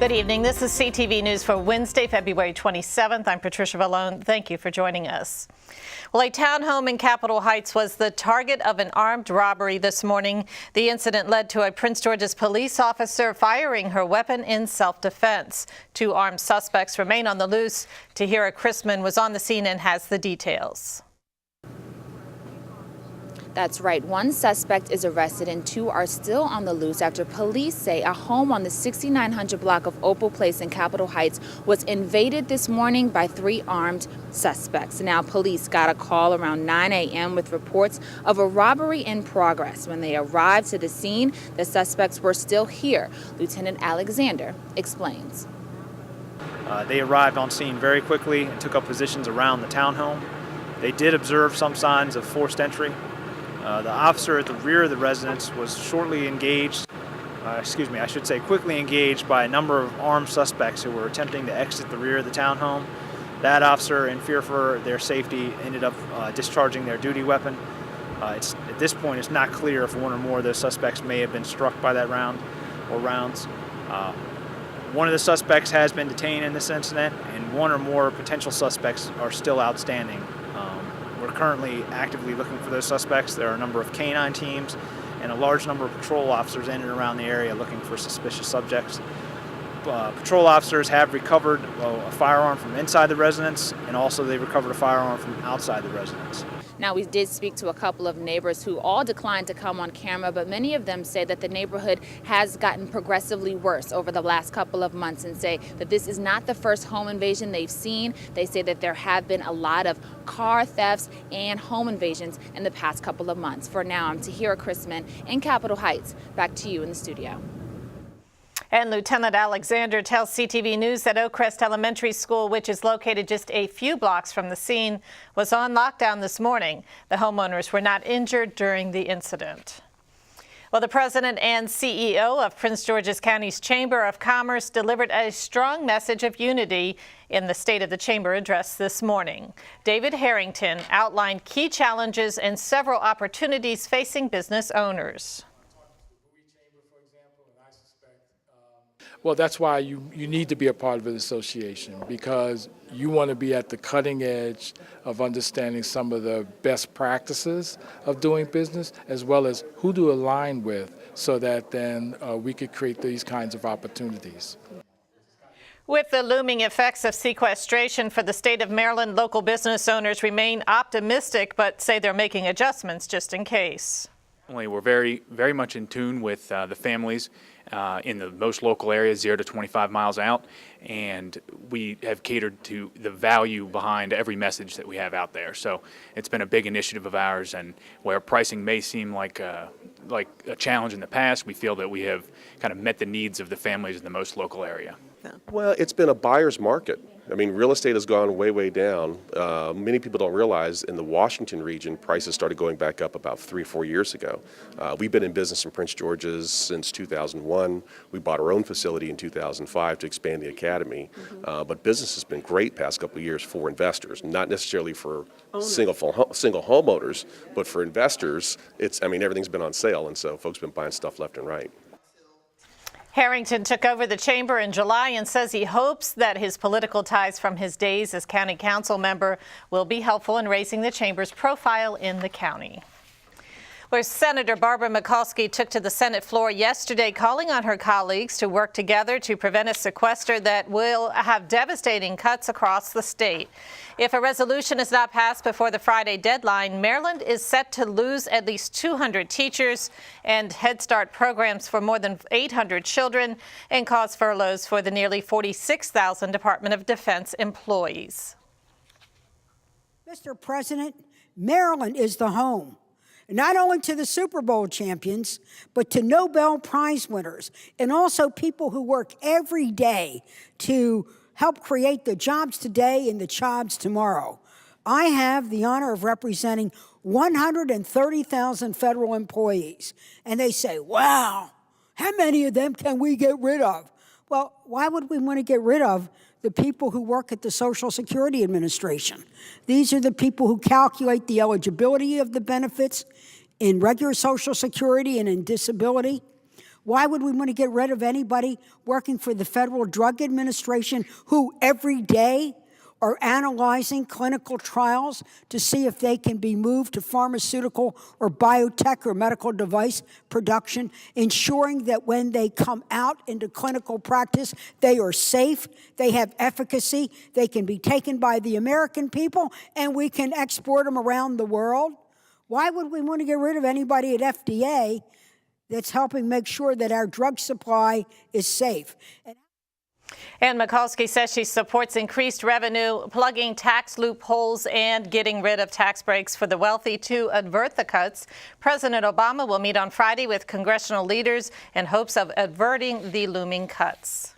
Good evening. This is CTV News for Wednesday, February 27th. I'm Patricia Randall. Thank you for joining us. Well, a townhome in Capitol Heights was the target of an armed robbery this morning. The incident led to a Prince George's police officer firing her weapon in self-defense. Two armed suspects remain on the loose. Tahira Chrisman was on the scene and has the details. That's right. One suspect is arrested and two are still on the loose after police say a home on the 6900 block of Opal Place in Capitol Heights was invaded this morning by three armed suspects. Now, police got a call around 9 a.m. with reports of a robbery in progress. When they arrived to the scene, the suspects were still here. Lieutenant Alexander explains. They arrived on scene very quickly and took up positions around the townhome. They did observe some signs of forced entry. The officer at the rear of the residence was quickly engaged by a number of armed suspects who were attempting to exit the rear of the townhome. That officer, in fear for their safety, ended up discharging their duty weapon. At this point, it's not clear if one or more of those suspects may have been struck by that round or rounds. One of the suspects has been detained in this incident, and one or more potential suspects are still outstanding. We're currently actively looking for those suspects. There are a number of canine teams and a large number of patrol officers in and around the area looking for suspicious subjects. Patrol officers have recovered a firearm from inside the residence, and also they recovered a firearm from outside the residence. Now, we did speak to a couple of neighbors who all declined to come on camera, but many of them say that the neighborhood has gotten progressively worse over the last couple of months and say that this is not the first home invasion they've seen. They say that there have been a lot of car thefts and home invasions in the past couple of months. For now, I'm Tahira Chrisman in Capitol Heights. Back to you in the studio. And Lieutenant Alexander tells CTV News that Oakcrest Elementary School, which is located just a few blocks from the scene, was on lockdown this morning. The homeowners were not injured during the incident. Well, the president and CEO of Prince George's County's Chamber of Commerce delivered a strong message of unity in the State of the Chamber address this morning. David Harrington outlined key challenges and several opportunities facing business owners. Well, that's why you need to be a part of an association, because you want to be at the cutting edge of understanding some of the best practices of doing business, as well as who to align with, so that then we could create these kinds of opportunities. With the looming effects of sequestration for the state of Maryland, local business owners remain optimistic, but say they're making adjustments just in case. We're very much in tune with the families in the most local areas, 0 to 25 miles out, and we have catered to the value behind every message that we have out there. So it's been a big initiative of ours, and where pricing may seem like a challenge in the past, we feel that we have kind of met the needs of the families in the most local area. Well, it's been a buyer's market. I mean, real estate has gone way down. Many people don't realize in the Washington region, prices started going back up about 3 or 4 years ago. We've been in business in Prince George's since 2001. We bought our own facility in 2005 to expand the academy. But business has been great past couple of years for investors, not necessarily for single homeowners, but for investors. Everything's been on sale, and so folks have been buying stuff left and right. Harrington took over the chamber in July and says he hopes that his political ties from his days as county council member will be helpful in raising the chamber's profile in the county. Where Senator Barbara Mikulski took to the Senate floor yesterday, calling on her colleagues to work together to prevent a sequester that will have devastating cuts across the state. If a resolution is not passed before the Friday deadline, Maryland is set to lose at least 200 teachers and Head Start programs for more than 800 children and cause furloughs for the nearly 46,000 Department of Defense employees. Mr. President, Maryland is the home, not only to the Super Bowl champions, but to Nobel Prize winners and also people who work every day to help create the jobs today and the jobs tomorrow. I have the honor of representing 130,000 federal employees, and they say, wow, how many of them can we get rid of? Well, why would we want to get rid of the people who work at the Social Security Administration? These are the people who calculate the eligibility of the benefits in regular Social Security and in disability. Why would we want to get rid of anybody working for the Federal Drug Administration who every day are analyzing clinical trials to see if they can be moved to pharmaceutical or biotech or medical device production, ensuring that when they come out into clinical practice, they are safe, they have efficacy, they can be taken by the American people, and we can export them around the world? Why would we want to get rid of anybody at FDA that's helping make sure that our drug supply is safe? And Mikulski says she supports increased revenue, plugging tax loopholes, and getting rid of tax breaks for the wealthy to avert the cuts. President Obama will meet on Friday with congressional leaders in hopes of averting the looming cuts.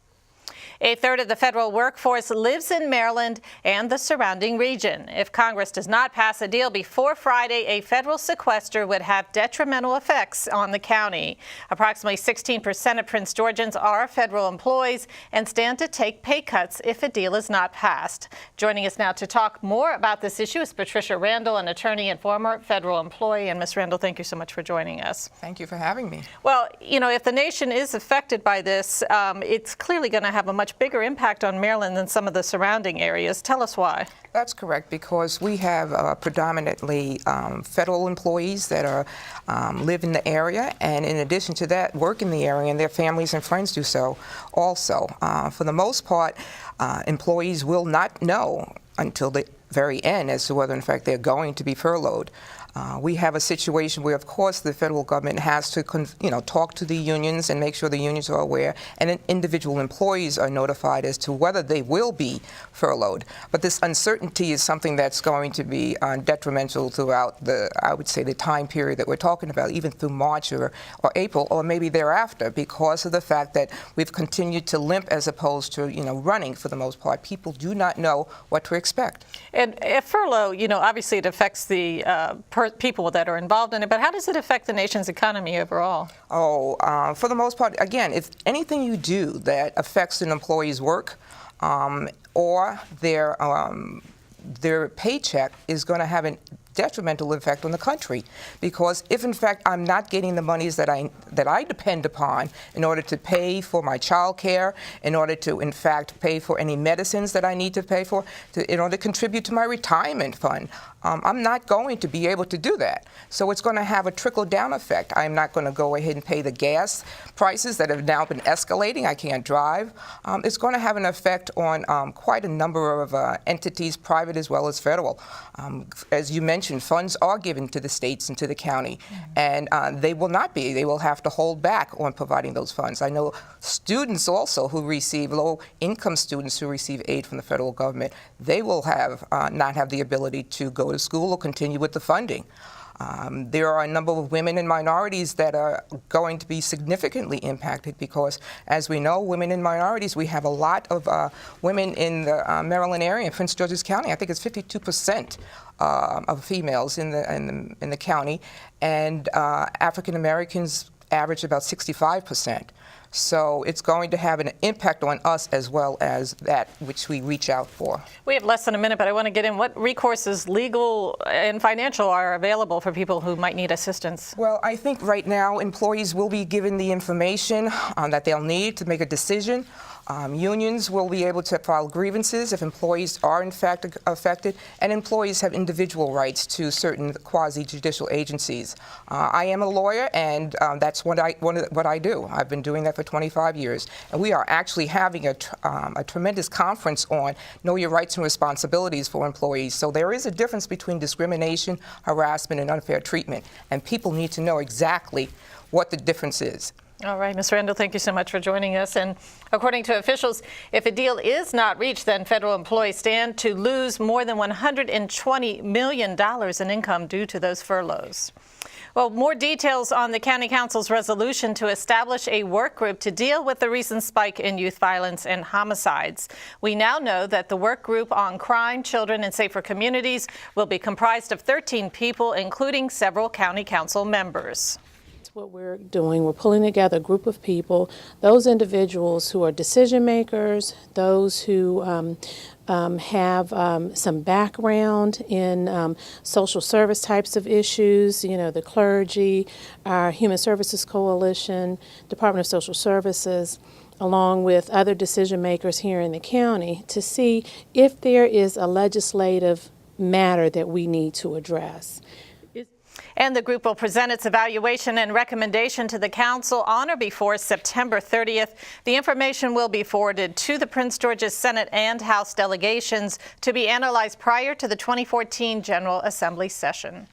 A third of the federal workforce lives in Maryland and the surrounding region. If Congress does not pass a deal before Friday, a federal sequester would have detrimental effects on the county. Approximately 16% of Prince Georgians are federal employees and stand to take pay cuts if a deal is not passed. Joining us now to talk more about this issue is Patricia Randall, an attorney and former federal employee. And Ms. Randall, thank you so much for joining us. Thank you for having me. Well, you know, if the nation is affected by this, it's clearly going to have a much bigger impact on Maryland than some of the surrounding areas. Tell us why. That's correct, because we have predominantly federal employees that are live in the area, and in addition to that, work in the area, and their families and friends do so also. For the most part, employees will not know until the very end as to whether, in fact, they're going to be furloughed. We have a situation where, of course, the federal government has to, talk to the unions and make sure the unions are aware, and then individual employees are notified as to whether they will be furloughed. But this uncertainty is something that's going to be detrimental throughout I would say, the time period that we're talking about, even through March or April, or maybe thereafter, because of the fact that we've continued to limp as opposed to, running for the most part. People do not know what to expect. And if furlough, obviously it affects the people that are involved in it, but how does it affect the nation's economy overall? For the most part, again, if anything you do that affects an employee's work or their paycheck is going to have a detrimental effect on the country, because if in fact I'm not getting the monies that I depend upon in order to pay for my child care, in order to in fact pay for any medicines that I need to pay for, in order to contribute to my retirement fund, I'm not going to be able to do that. So it's going to have a trickle-down effect. I'm not going to go ahead and pay the gas prices that have now been escalating. I can't drive. It's going to have an effect on quite a number of entities, private as well as federal. As you mentioned, funds are given to the states and to the county, and they will not be. They will have to hold back on providing those funds. I know students also who receive, low-income students who receive aid from the federal government, they will have not have the ability to go to school or continue with the funding. There are a number of women and minorities that are going to be significantly impacted because, as we know, women and minorities, we have a lot of women in the Maryland area, in Prince George's County. I think it's 52% of females in the county, and African Americans average about 65%. So it's going to have an impact on us as well as that which we reach out for. We have less than a minute, but I want to get in what recourses, legal and financial, are available for people who might need assistance. Well, I think right now employees will be given the information that they'll need to make a decision. Unions will be able to file grievances if employees are in fact affected, and employees have individual rights to certain quasi-judicial agencies. I am a lawyer, and that's what I do. I've been doing that for 25 years, and we are actually having a tremendous conference on Know Your Rights and Responsibilities for employees. So there is a difference between discrimination, harassment, and unfair treatment, and people need to know exactly what the difference is. All right, Ms. Randall, thank you so much for joining us. And according to officials, if a deal is not reached, then federal employees stand to lose more than $120 million in income due to those furloughs. Well, more details on the County Council's resolution to establish a work group to deal with the recent spike in youth violence and homicides. We now know that the work group on crime, children, and safer communities will be comprised of 13 people, including several County Council members. what we're doing. We're pulling together a group of people, those individuals who are decision makers, those who have some background in social service types of issues, you know, the clergy, our Human Services Coalition, Department of Social Services, along with other decision makers here in the county, to see if there is a legislative matter that we need to address. And the group will present its evaluation and recommendation to the council on or before September 30th. The information will be forwarded to the Prince George's Senate and House delegations to be analyzed prior to the 2014 General Assembly session.